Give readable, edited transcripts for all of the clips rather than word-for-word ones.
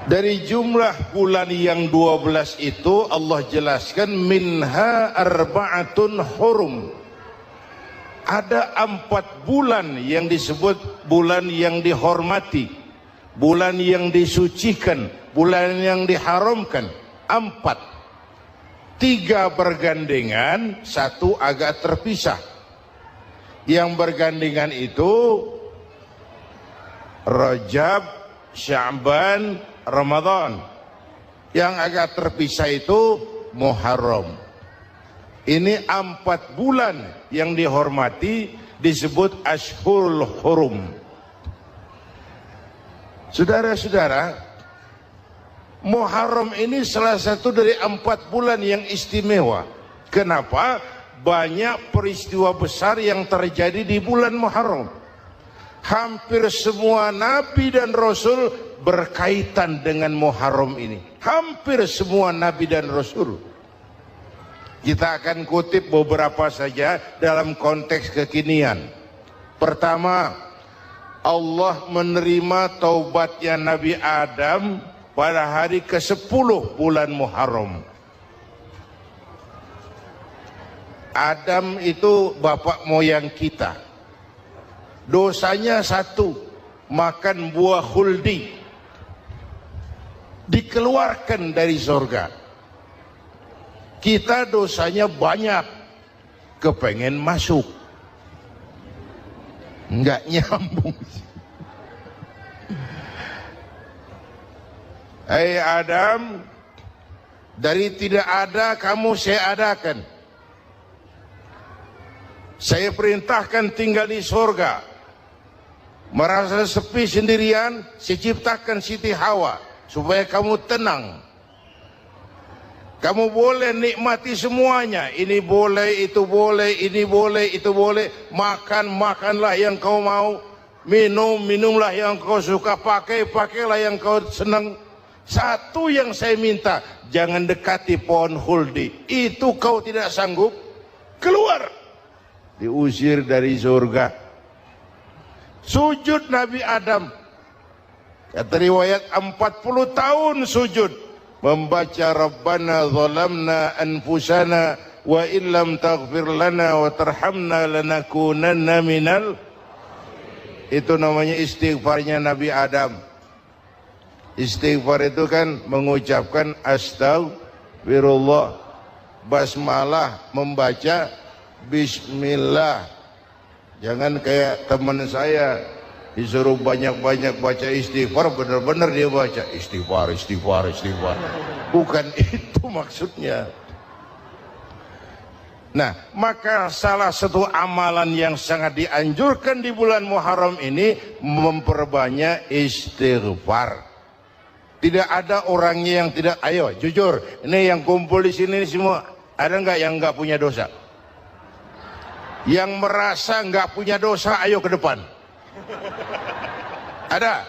Dari jumlah bulan yang 12 itu Allah jelaskan minha arba'atun hurum. Ada 4 bulan yang disebut bulan yang dihormati, bulan yang disucikan, bulan yang diharamkan. 4, 3 bergandengan, 1 agak terpisah. Yang bergandengan itu Rajab, Sya'ban, Ramadan. Yang agak terpisah itu Muharram. Ini 4 bulan yang dihormati disebut Ashhurul Hurum. Saudara-saudara, Muharram ini salah satu dari 4 bulan yang istimewa. Kenapa? Banyak peristiwa besar yang terjadi di bulan Muharram. Hampir semua nabi dan rasul berkaitan dengan Muharram ini. Hampir semua nabi dan rasul. Kita akan kutip beberapa saja dalam konteks kekinian. Pertama, Allah menerima taubatnya Nabi Adam pada hari ke-10 bulan Muharram. Adam itu bapak moyang kita. Dosanya 1, makan buah khuldi, dikeluarkan dari surga. Kita dosanya banyak, kepengen masuk, nggak nyambung. Hai Adam, dari tidak ada kamu saya adakan. Saya perintahkan tinggal di surga. Merasa sepi sendirian, saya ciptakan Siti Hawa supaya kamu tenang. Kamu boleh nikmati semuanya. Ini boleh, itu boleh, ini boleh, itu boleh. Makan, makanlah yang kau mau. Minum, minumlah yang kau suka. Pakai, pakailah yang kau senang. Satu yang saya minta, jangan dekati pohon khuldi. Itu kau tidak sanggup, keluar. Diusir dari surga. Sujud Nabi Adam, kata riwayat 40 tahun sujud, membaca Rabbana zalamna anfusana wa illam taghfir lana wa tarhamna lanakunanna minal. Itu namanya istighfarnya Nabi Adam. Istighfar itu kan mengucapkan astagfirullah, basmalah, membaca bismillah. Jangan kayak teman saya disuruh banyak-banyak baca istighfar, benar-benar dia baca istighfar, istighfar, istighfar. Bukan itu maksudnya. Nah, maka salah satu amalan yang sangat dianjurkan di bulan Muharram ini memperbanyak istighfar. Tidak ada orangnya yang tidak, ayo jujur, ini yang kumpul di sini semua, ada nggak yang nggak punya dosa? Yang merasa nggak punya dosa, ayo ke depan. Ada?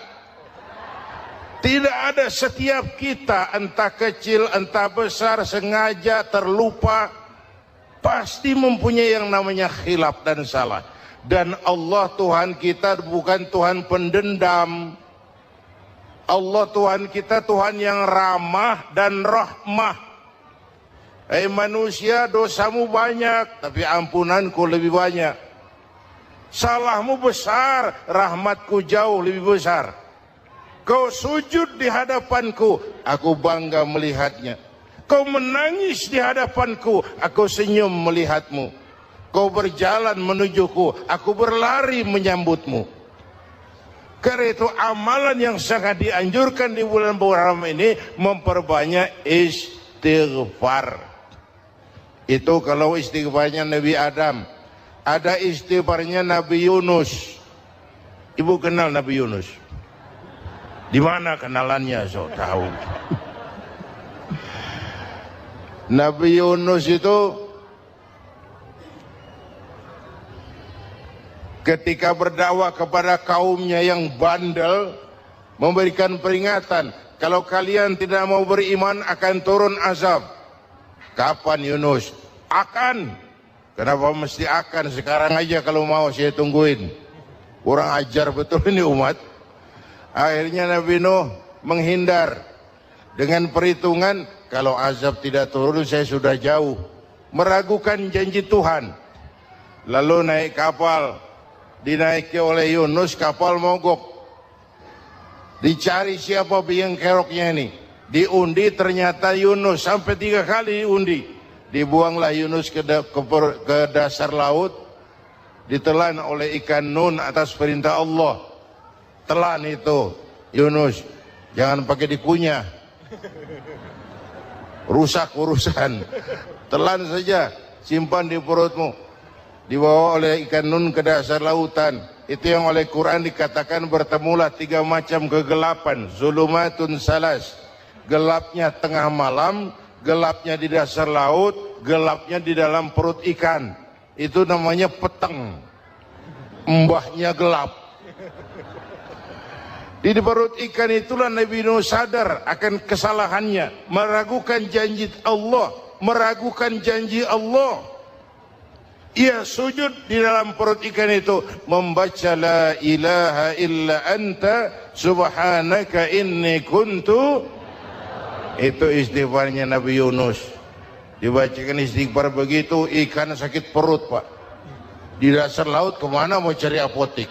Tidak ada. Setiap kita, entah kecil, entah besar, sengaja, terlupa, pasti mempunyai yang namanya khilaf dan salah. Dan Allah Tuhan kita bukan Tuhan pendendam. Allah Tuhan kita Tuhan yang ramah dan rahmah. Manusia, dosamu banyak, tapi ampunanku lebih banyak. Salahmu besar, rahmatku jauh lebih besar. Kau sujud di hadapanku, aku bangga melihatnya. Kau menangis di hadapanku, aku senyum melihatmu. Kau berjalan menujuku, aku berlari menyambutmu. Karena itu amalan yang sangat dianjurkan di bulan Muharram ini memperbanyak istighfar. Itu kalau istighfarnya Nabi Adam. Ada istighfarnya Nabi Yunus. Ibu kenal Nabi Yunus? Di mana kenalannya? So tahu. Nabi Yunus itu ketika berdakwah kepada kaumnya yang bandel, memberikan peringatan, kalau kalian tidak mau beriman akan turun azab. Kapan Yunus? Akan. Kenapa mesti akan? Sekarang aja kalau mau saya tungguin. Kurang ajar betul ini umat. Akhirnya Nabi Nuh menghindar dengan perhitungan kalau azab tidak turun saya sudah jauh, meragukan janji Tuhan. Lalu naik kapal, dinaiki oleh Yunus, kapal mogok. Dicari siapa biang keroknya ini, diundi ternyata Yunus, sampai 3 kali diundi. Dibuanglah Yunus ke dasar laut, ditelan oleh ikan Nun atas perintah Allah. Telan itu Yunus, jangan pakai dikunyah, rusak urusan. Telan saja, simpan di perutmu. Dibawa oleh ikan Nun ke dasar lautan. Itu yang oleh Quran dikatakan bertemulah 3 macam kegelapan, zulumatun salas. Gelapnya tengah malam, gelapnya di dasar laut, gelapnya di dalam perut ikan. Itu namanya peteng, mbahnya gelap. Di perut ikan itulah Nabi Nuh sadar akan kesalahannya, meragukan janji Allah, meragukan janji Allah. Ia sujud di dalam perut ikan itu, membaca la ilaha illa anta subhanaka inni kuntu. Itu istighfarnya Nabi Yunus. Dibacakan istighfar begitu, ikan sakit perut, Pak. Di dasar laut kemana mau cari apotik?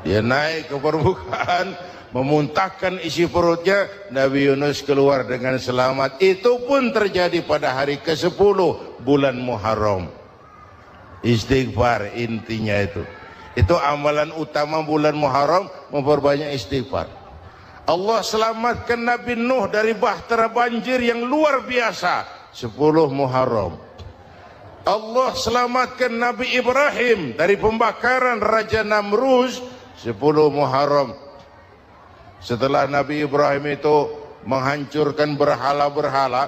Dia naik ke permukaan, memuntahkan isi perutnya, Nabi Yunus keluar dengan selamat. Itu pun terjadi pada hari ke-10 bulan Muharram. Istighfar intinya itu. Itu amalan utama bulan Muharram, memperbanyak istighfar. Allah selamatkan Nabi Nuh dari bahtera banjir yang luar biasa 10 Muharram. Allah selamatkan Nabi Ibrahim dari pembakaran Raja Namrus 10 Muharram. Setelah Nabi Ibrahim itu menghancurkan berhala-berhala,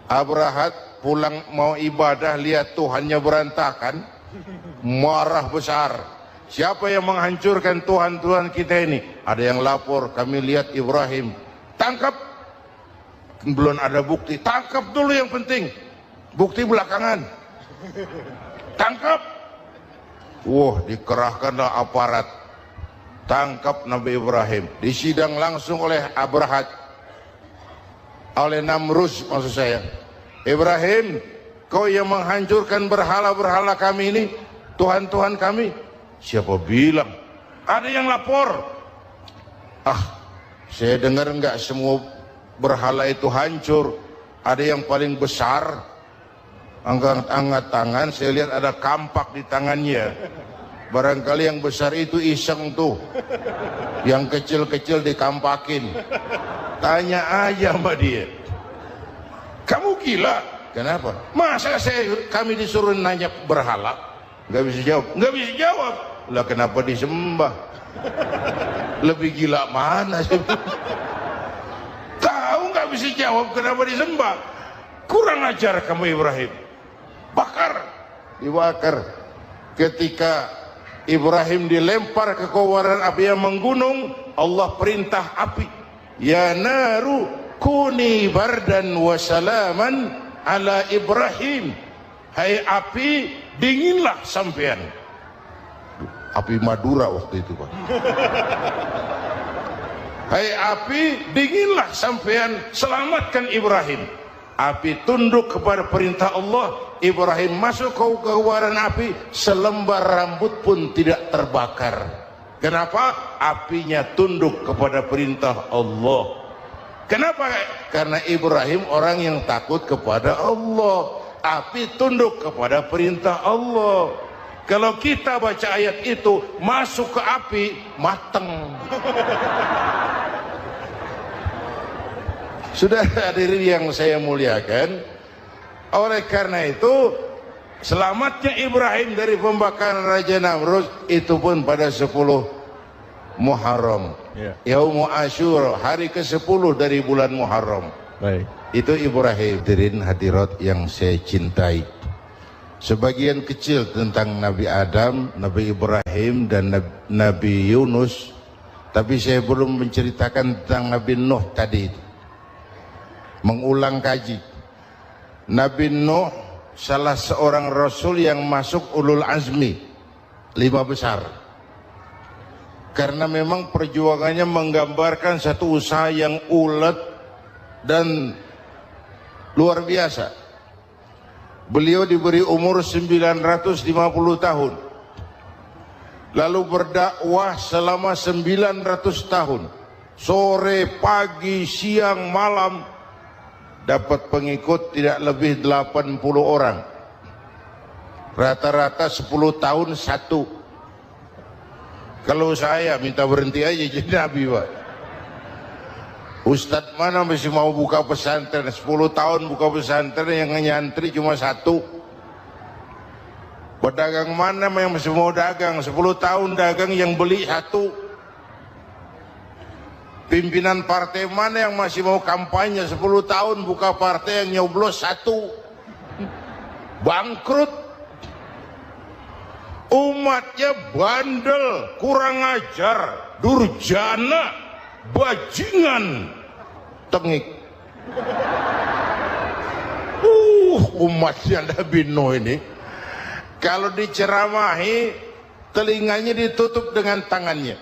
Abrahat pulang mau ibadah, lihat Tuhannya berantakan, marah besar. Siapa yang menghancurkan Tuhan-Tuhan kita ini? Ada yang lapor, kami lihat Ibrahim. Tangkap. Belum ada bukti, tangkap dulu yang penting. Bukti belakangan. Tangkap. Wah, dikerahkanlah aparat. Tangkap Nabi Ibrahim. Disidang langsung oleh Abrahat, oleh Namrus maksud saya. Ibrahim, kau yang menghancurkan berhala-berhala kami ini, Tuhan-Tuhan kami. Siapa bilang? Ada yang lapor. Saya dengar enggak semua berhala itu hancur. Ada yang paling besar, angkat tangan, saya lihat ada kampak di tangannya. Barangkali yang besar itu iseng tuh, yang kecil-kecil dikampakin. Tanya aja sama dia, kamu gila? Kenapa? Masa kami disuruh nanya berhala? Nggak bisa jawab. Nggak bisa jawab. Lah kenapa disembah? Lebih gila mana sih? Tahu nggak bisa jawab kenapa disembah? Kurang ajar kamu Ibrahim. Bakar, dibakar. Ketika Ibrahim dilempar ke kobaran api yang menggunung, Allah perintah api, ya naru kuni bardan wa salaman ala Ibrahim. Hai api, dinginlah sampean. Api Madura waktu itu, Pak. Hai api, dinginlah sampean, selamatkan Ibrahim. Api tunduk kepada perintah Allah. Ibrahim masuk ke kobaran api, selembar rambut pun tidak terbakar. Kenapa? Apinya tunduk kepada perintah Allah. Kenapa? Karena Ibrahim orang yang takut kepada Allah. Api tunduk kepada perintah Allah. Kalau kita baca ayat itu, masuk ke api, mateng. Sudah hadirin yang saya muliakan, oleh karena itu selamatnya Ibrahim dari pembakaran Raja Namrus itu pun pada 10 Muharram, Yaumul Asyura, hari ke-10 dari bulan Muharram. Baik. Itu Ibrahim. Hadirin hadirat yang saya cintai, sebagian kecil tentang Nabi Adam, Nabi Ibrahim dan Nabi Yunus, tapi saya belum menceritakan tentang Nabi Nuh tadi itu. Mengulang kaji. Nabi Nuh salah seorang rasul yang masuk ulul azmi, 5 besar. karena memang perjuangannya menggambarkan satu usaha yang ulet dan luar biasa. Beliau diberi umur 950 tahun, lalu berdakwah selama 900 tahun, sore, pagi, siang, malam, dapat pengikut tidak lebih 80 orang, rata-rata 10 tahun satu. Kalau saya minta berhenti aja jadi nabi, Pak. Ustadz mana masih mau buka pesantren 10 tahun buka pesantren, yang nyantri cuma satu. Pedagang mana yang masih mau dagang 10 tahun dagang yang beli satu. Pimpinan partai mana yang masih mau kampanye 10 tahun buka partai yang nyoblos satu. Bangkrut. Umatnya bandel, kurang ajar, durjana, bajingan, tengik. Umatnya Nabi Nuh ini kalau diceramahi telinganya ditutup dengan tangannya.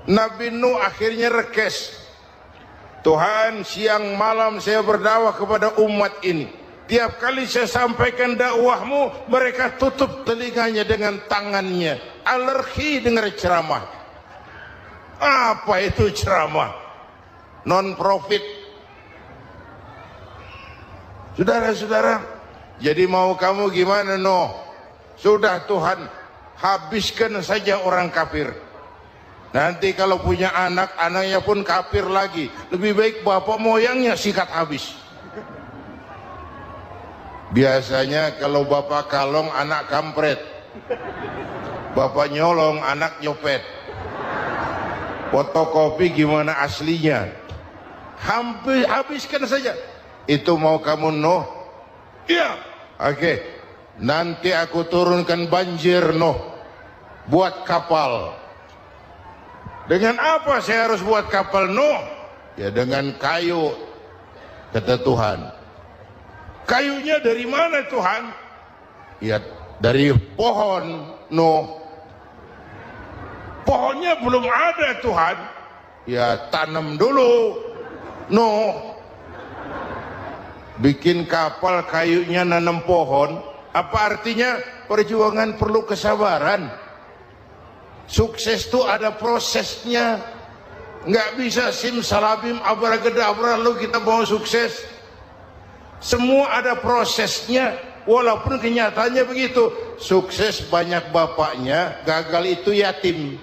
Nabi Nuh akhirnya rekes, Tuhan, siang malam saya berdakwah kepada umat ini. Tiap kali saya sampaikan dakwahmu, mereka tutup telinganya dengan tangannya. Alergi dengar ceramah. Apa itu ceramah? Non profit. Saudara-saudara, jadi mau kamu gimana, no? Sudah Tuhan, habiskan saja orang kafir. Nanti kalau punya anak, anaknya pun kafir lagi. Lebih baik bapak moyangnya sikat habis. Biasanya kalau bapak kalong, anak kampret. Bapak nyolong, anak nyopet. Fotokopi gimana aslinya? Hampir habiskan saja. Itu mau kamu, no? Iya. Oke. Nanti aku turunkan banjir, no. Buat kapal. Dengan apa saya harus buat kapal, no? Ya dengan kayu, kata Tuhan. Kayunya dari mana, Tuhan? Ya dari pohon, no. Pohonnya belum ada, Tuhan. Ya tanam dulu, no. Bikin kapal kayunya nanam pohon. Apa artinya? Perjuangan perlu kesabaran. Sukses itu ada prosesnya. Nggak bisa simsalabim abracadabra lalu kita mau sukses. Semua ada prosesnya, walaupun kenyataannya begitu. Sukses banyak bapaknya, gagal itu yatim.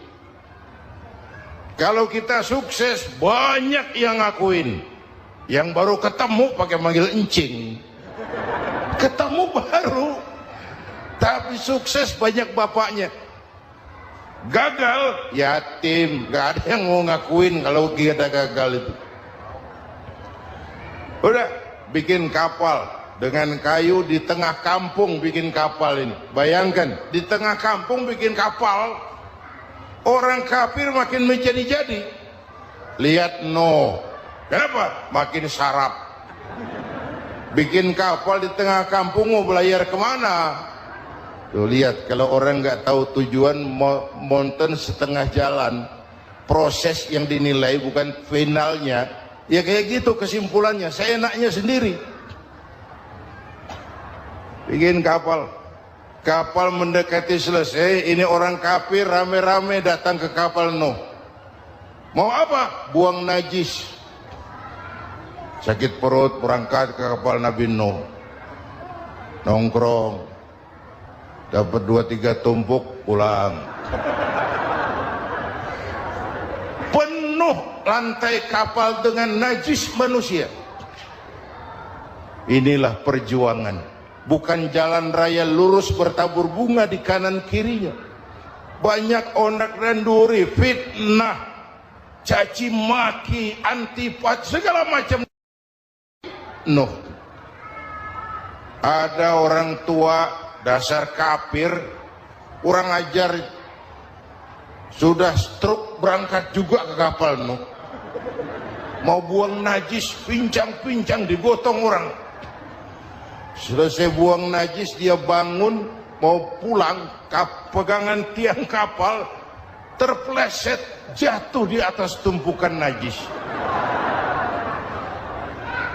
Kalau kita sukses banyak yang ngakuin, yang baru ketemu pakai manggil encing. Ketemu baru, tapi sukses banyak bapaknya. Gagal yatim, gak ada yang mau ngakuin kalau kita gagal itu. Udah bikin kapal dengan kayu di tengah kampung, bikin kapal ini. Bayangkan di tengah kampung bikin kapal, orang kafir makin menjadi-jadi. Lihat, no, kenapa? Makin sarap. Bikin kapal di tengah kampung mau belayar kemana? Tuh lihat, kalau orang nggak tahu tujuan, mountain setengah jalan. Proses yang dinilai bukan finalnya. Ya kayak gitu kesimpulannya, saya enaknya sendiri. Bikin kapal. Kapal mendekati selesai, ini orang kafir rame-rame datang ke kapal Nuh. Mau apa? Buang najis. Sakit perut, berangkat ke kapal Nabi Nuh. Nongkrong. Dapat 2-3 tumpuk, pulang. Penuh lantai kapal dengan najis manusia. Inilah perjuangan. Bukan jalan raya lurus bertabur bunga di kanan kirinya. Banyak onak dan duri, fitnah, caci maki, antipat, segala macam. Nuh. Ada orang tua dasar kafir, kurang ajar, sudah stroke berangkat juga ke kapal Nuh. Mau buang najis, pincang-pincang digotong orang. Selesai buang najis dia bangun, mau pulang, pegangan tiang kapal terpleset jatuh di atas tumpukan najis.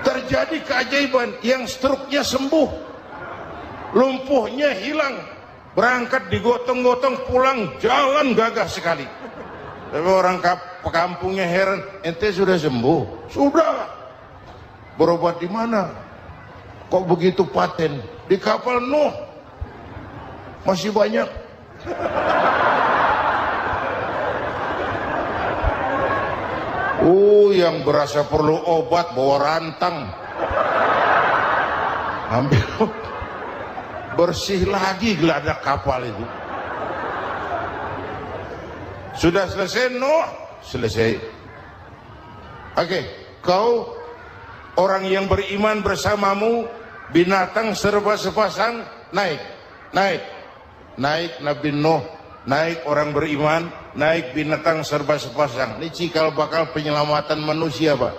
Terjadi keajaiban, yang struknya sembuh, lumpuhnya hilang, berangkat digotong-gotong pulang, jalan gagah sekali. Tapi orang kampungnya heran, ente sudah sembuh? Sudah. Berobat di mana? Kok begitu paten? Di kapal Nuh. Masih banyak. Yang berasa perlu obat bawa rantang, ambil bersih lagi geladak kapal itu. Sudah selesai Nuh? Selesai. Oke, kau orang yang beriman bersamamu, binatang serba sepasang, naik Nabi Nuh, naik orang beriman, naik binatang serba sepasang. Ini cikal bakal penyelamatan manusia, Pak.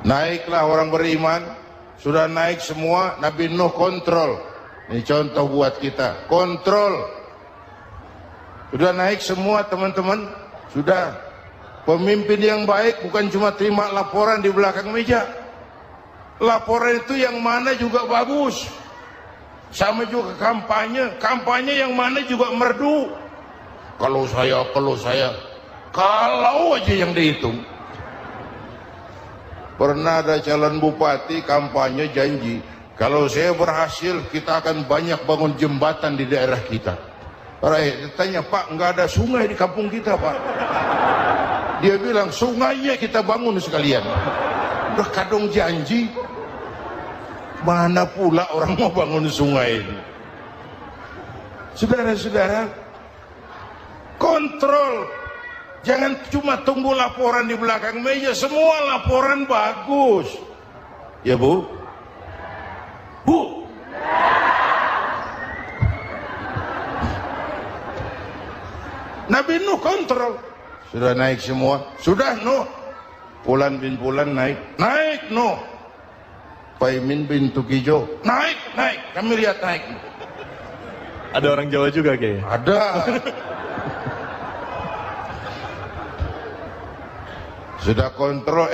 Naiklah orang beriman, sudah naik semua, Nabi Nuh kontrol. Ini contoh buat kita, kontrol. Sudah naik semua teman-teman, sudah. Pemimpin yang baik bukan cuma terima laporan di belakang meja. Laporan itu yang mana juga bagus. Sama juga kampanye yang mana juga merdu. Kalau aja yang dihitung. Pernah ada calon bupati kampanye janji, kalau saya berhasil kita akan banyak bangun jembatan di daerah kita. Orang tanya, Pak, nggak ada sungai di kampung kita, Pak. Dia bilang, sungainya kita bangun sekalian. Udah kadung janji, mana pula orang mau bangun sungai ini. Saudara-saudara, kontrol. Jangan cuma tunggu laporan di belakang meja, semua laporan bagus. Ya Bu? Bu? Nabi Nuh kontrol. Sudah naik semua? Sudah Nuh. Pulan bin Pulan naik Nuh. Paimin bin Tukijo naik. Kami lihat naik. Ada orang Jawa juga kayaknya. Ada. Sudah kontrol.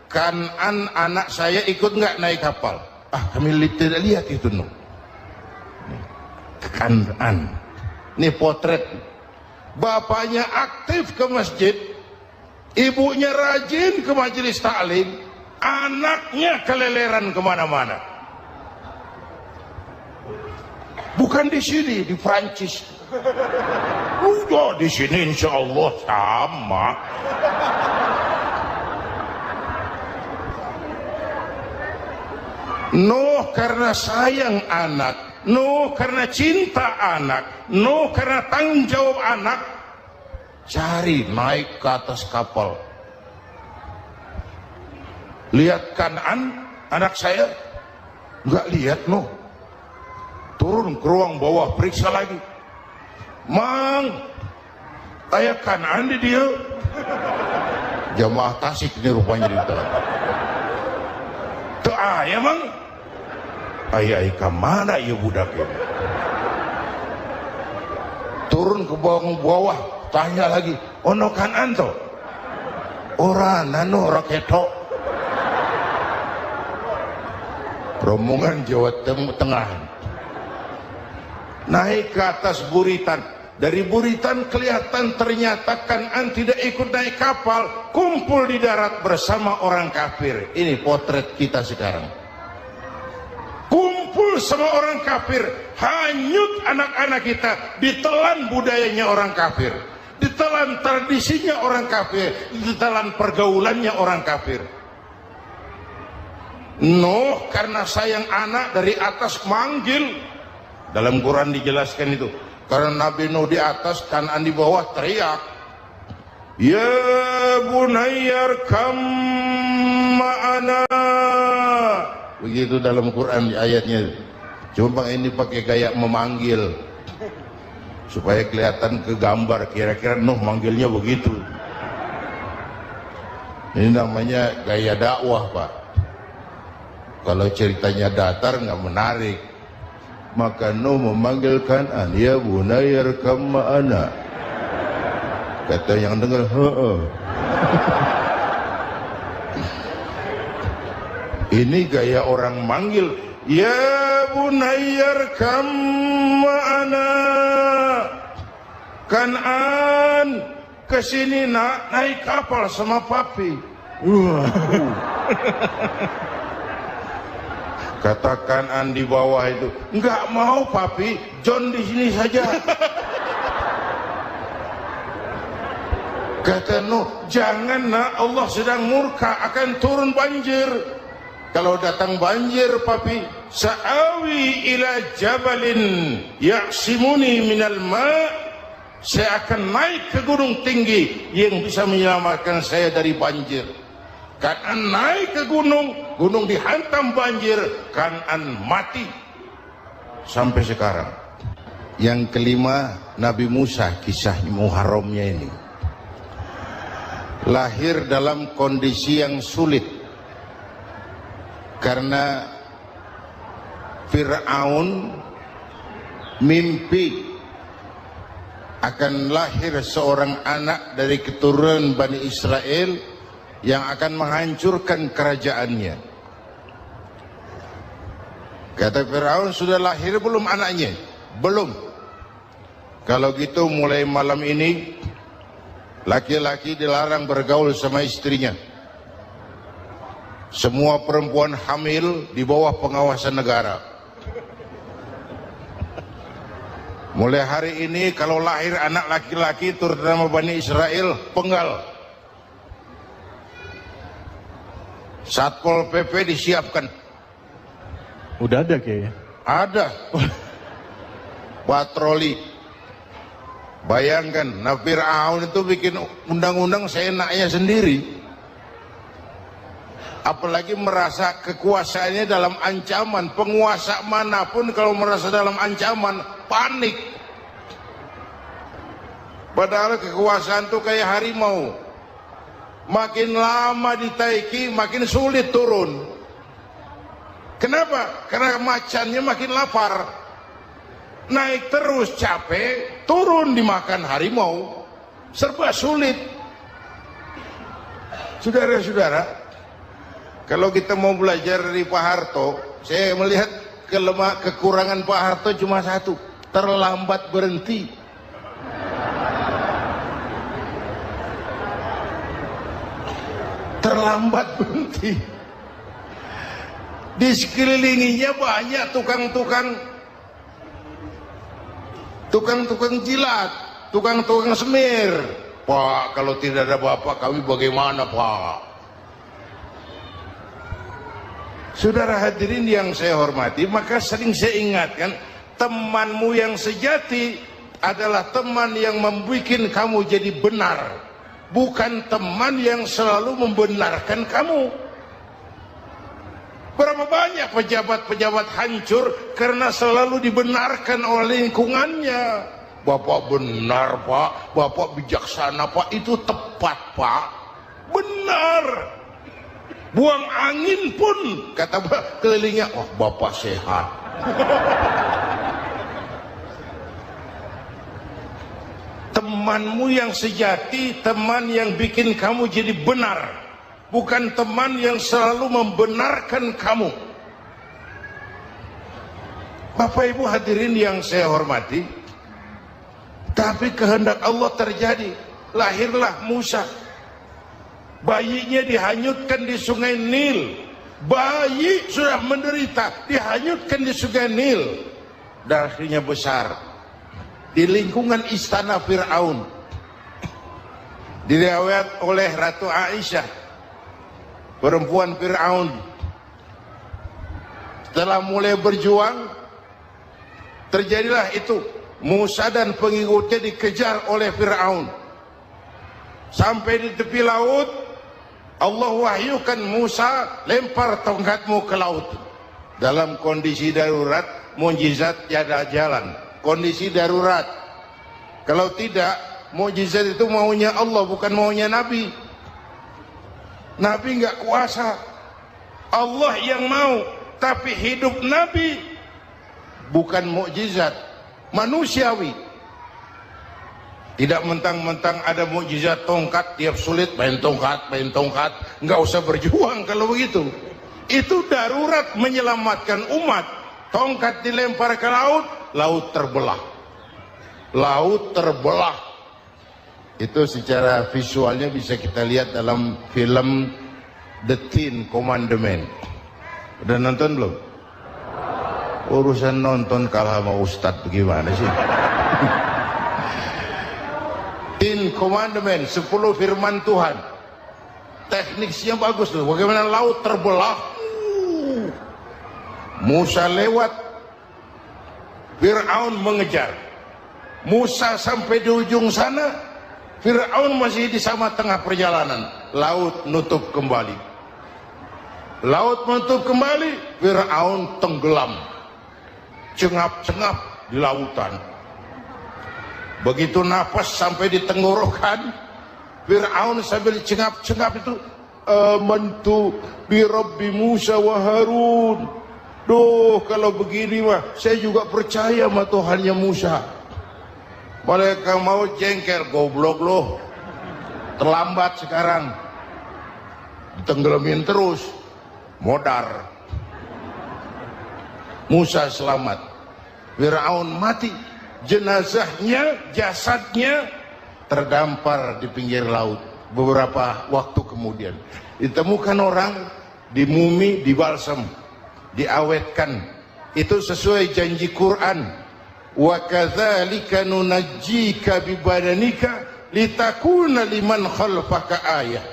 Kanan anak saya ikut nggak naik kapal? Kami tidak lihat itu Nuh. Kanan. Ini potret. Bapaknya aktif ke masjid, ibunya rajin ke majelis taklim, anaknya keleleran kemana-mana. Bukan di sini, di Prancis. Udah di sini insya Allah sama. Nuh karena sayang anak, Nuh karena cinta anak, Nuh karena tanggung jawab anak, cari naik ke atas kapal. Lihat Kanan, anak saya, nggak lihat Nuh. Turun ke ruang bawah, periksa lagi. Mang, ayah Kanan di dia. Jamaah Tasik ini rupanya di dalam. Tuh ayah Mang. Ayah ika mana ya budak ini? Turun ke bawah, tanya lagi, ono Kanan to? Ora nano raketo. Rombongan Jawa Tengah naik ke atas buritan. Dari buritan kelihatan ternyata Kanan tidak ikut naik kapal, kumpul di darat bersama orang kafir. Ini potret kita sekarang. Kumpul sama orang kafir, hanyut anak-anak kita, ditelan budayanya orang kafir, ditelan tradisinya orang kafir, ditelan pergaulannya orang kafir. Nuh karena sayang anak dari atas manggil. Dalam Quran dijelaskan itu. Karena Nabi Nuh di atas, Kanan di bawah, teriak, ya bunayyarkam ma'ana. Begitu dalam Quran ayatnya. Cuma ini pakai gaya memanggil supaya kelihatan ke gambar, kira-kira Nuh manggilnya begitu. Ini namanya gaya dakwah, Pak. Kalau ceritanya datar nggak menarik. maka Nuh memanggil Kan'an, ya bunayya irkam ma'ana. Kata yang dengar, ini gaya orang manggil, ya bunayya irkam ma'ana. Kan'an, kesini nak, naik kapal sama papi. Kata Kan'an di bawah itu, enggak mau papi, John di sini saja. Kata Nuh, jangan nak, Allah sedang murka, akan turun banjir. Kalau datang banjir papi, sa'awi ila jabalin ya'simuni minal ma', saya akan naik ke gunung tinggi yang bisa menyelamatkan saya dari banjir. Kan'an naik ke gunung, gunung dihantam banjir, Kan'an mati sampai sekarang. Yang kelima, Nabi Musa, kisah Muharramnya ini lahir dalam kondisi yang sulit karena Fir'aun mimpi akan lahir seorang anak dari keturunan Bani Israel yang akan menghancurkan kerajaannya. Kata Fir'aun, sudah lahir belum anaknya? Belum. Kalau gitu mulai malam ini laki-laki dilarang bergaul sama istrinya. Semua perempuan hamil di bawah pengawasan negara. Mulai hari ini kalau lahir anak laki-laki terutama Bani Israel, penggal. Satpol PP disiapkan. Udah ada kayaknya. Ada. Patroli. Bayangkan, nah Fir'aun itu bikin undang-undang seenaknya sendiri. Apalagi merasa kekuasaannya dalam ancaman. Penguasa manapun kalau merasa dalam ancaman, panik. Padahal kekuasaan itu kayak harimau. Makin lama ditaiki, makin sulit turun. Kenapa? Karena macannya makin lapar. Naik terus capek, turun dimakan harimau. Serba sulit. Saudara-saudara, kalau kita mau belajar dari Pak Harto, saya melihat kekurangan Pak Harto cuma satu, terlambat berhenti. Terlambat berhenti. Di sekelilinginya banyak tukang jilat, tukang semir. Pak, kalau tidak ada bapak kami bagaimana, Pak? Saudara hadirin yang saya hormati, maka sering saya ingatkan, temanmu yang sejati adalah teman yang membuat kamu jadi benar, bukan teman yang selalu membenarkan kamu. Berapa banyak pejabat-pejabat hancur karena selalu dibenarkan oleh lingkungannya. Bapak benar, Pak. Bapak bijaksana, Pak. Itu tepat, Pak. Benar. Buang angin pun, kata kelilingnya, oh Bapak sehat. Temanmu yang sejati, teman yang bikin kamu jadi benar, bukan teman yang selalu membenarkan kamu. Bapak Ibu hadirin yang saya hormati, tapi kehendak Allah terjadi. Lahirlah Musa. Bayinya dihanyutkan di sungai Nil. Bayi sudah menderita, dihanyutkan di sungai Nil. Dan akhirnya besar di lingkungan istana Fir'aun. Diriwayat oleh Ratu Aisyah, perempuan Fir'aun, setelah mulai berjuang, terjadilah itu. Musa dan pengikutnya dikejar oleh Fir'aun. Sampai di tepi laut, Allah wahyukan Musa, lempar tongkatmu ke laut. Dalam kondisi darurat, mukjizat tiada jalan. Kondisi darurat. Kalau tidak, mukjizat itu maunya Allah, bukan maunya Nabi. Nabi nggak kuasa. Allah yang mau, tapi hidup Nabi bukan mukjizat, manusiawi. Tidak mentang-mentang ada mukjizat tongkat tiap sulit main tongkat, nggak usah berjuang kalau begitu. Itu darurat menyelamatkan umat. Tongkat dilempar ke laut, laut terbelah. Laut terbelah. Itu secara visualnya bisa kita lihat dalam film The Ten Commandments. Udah nonton belum? Urusan nonton kalah sama Ustadz bagaimana sih? Ten Commandments, 10 firman Tuhan. Tekniknya bagus loh. Bagaimana laut terbelah. Musa lewat. Fir'aun mengejar. Musa sampai di ujung sana. Fir'aun masih di sama tengah perjalanan. Laut nutup kembali. Laut menutup kembali. Fir'aun tenggelam. Cengap-cengap di lautan. Begitu nafas sampai di tenggorokan, Fir'aun sambil cengap-cengap itu, amantu bi Rabbi Musa wa Harun. Duh, kalau begini mah saya juga percaya sama Tuhannya Musa. Mereka mau jengkel, goblok loh. Terlambat sekarang. Ditenggelamin terus. Modar. Musa selamat. Fir'aun mati. Jenazahnya, jasadnya terdampar di pinggir laut. Beberapa waktu kemudian ditemukan orang, dimumi, dibalsam, diawetkan. Itu sesuai janji Quran. Wa kadzalika nunajjika bibadanika litakuna liman khalfaka ayah.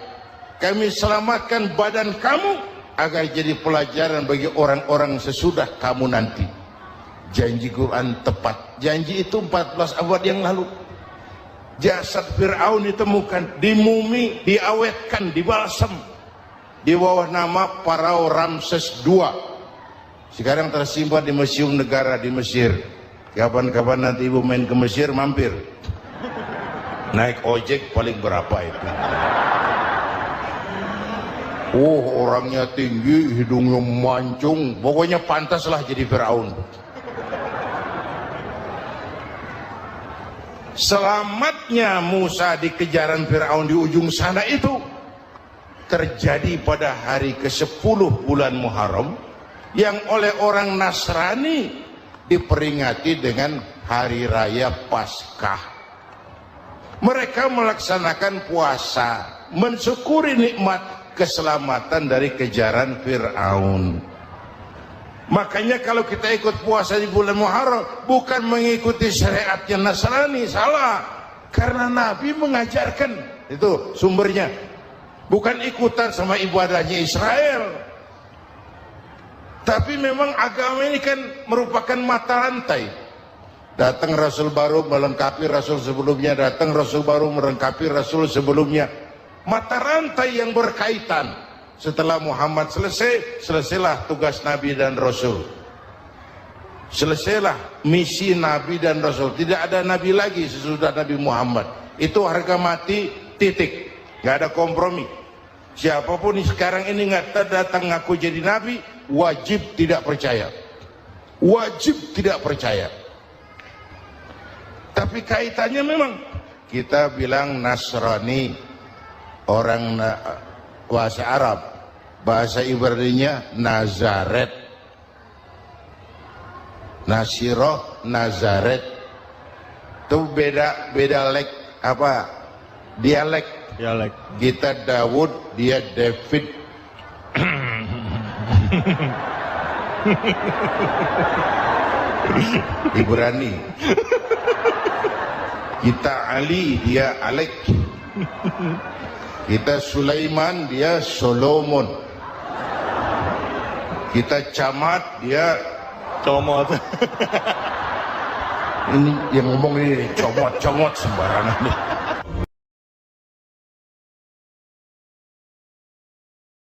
Kami selamatkan badan kamu agar jadi pelajaran bagi orang-orang sesudah kamu nanti. Janji Quran tepat. Janji itu 14 abad yang lalu. Jasad Fir'aun ditemukan, dimumi, diawetkan, dibalsam di bawah nama Parao Ramses II. Sekarang tersimpan di Museum Negara di Mesir. Kapan-kapan nanti ibu main ke Mesir, mampir. Naik ojek paling berapa itu? Orangnya tinggi, hidungnya mancung, pokoknya pantaslah jadi Fir'aun. Selamatnya Musa di kejaran Fir'aun di ujung sana itu terjadi pada hari ke-10 bulan Muharram, yang oleh orang Nasrani diperingati dengan hari raya Paskah. Mereka melaksanakan puasa, mensyukuri nikmat keselamatan dari kejaran Fir'aun. Makanya kalau kita ikut puasa di bulan Muharram, bukan mengikuti syariatnya Nasrani, salah. Karena Nabi mengajarkan, itu sumbernya. Bukan ikutan sama ibadahnya Israel. Tapi memang agama ini kan merupakan mata rantai. Datang Rasul baru melengkapi Rasul sebelumnya, datang Rasul baru melengkapi Rasul sebelumnya. Mata rantai yang berkaitan. Setelah Muhammad selesai, selesailah tugas Nabi dan Rasul. Selesailah misi Nabi dan Rasul. Tidak ada Nabi lagi sesudah Nabi Muhammad. Itu harga mati, titik. Nggak ada kompromi. Siapapun sekarang ini nggak datang ngaku jadi Nabi, wajib tidak percaya. Wajib tidak percaya. Tapi kaitannya memang, kita bilang Nasrani, orang bahasa Arab, bahasa Ibraninya Nazaret, Nasiroh, Nazaret. Itu beda dialek. Kita Daud, dia David. Ibrani. Kita Ali, dia Alek. Kita Sulaiman, dia Solomon. Kita Camat, dia Comot. Ini yang ngomong ini comot sembarangan nih.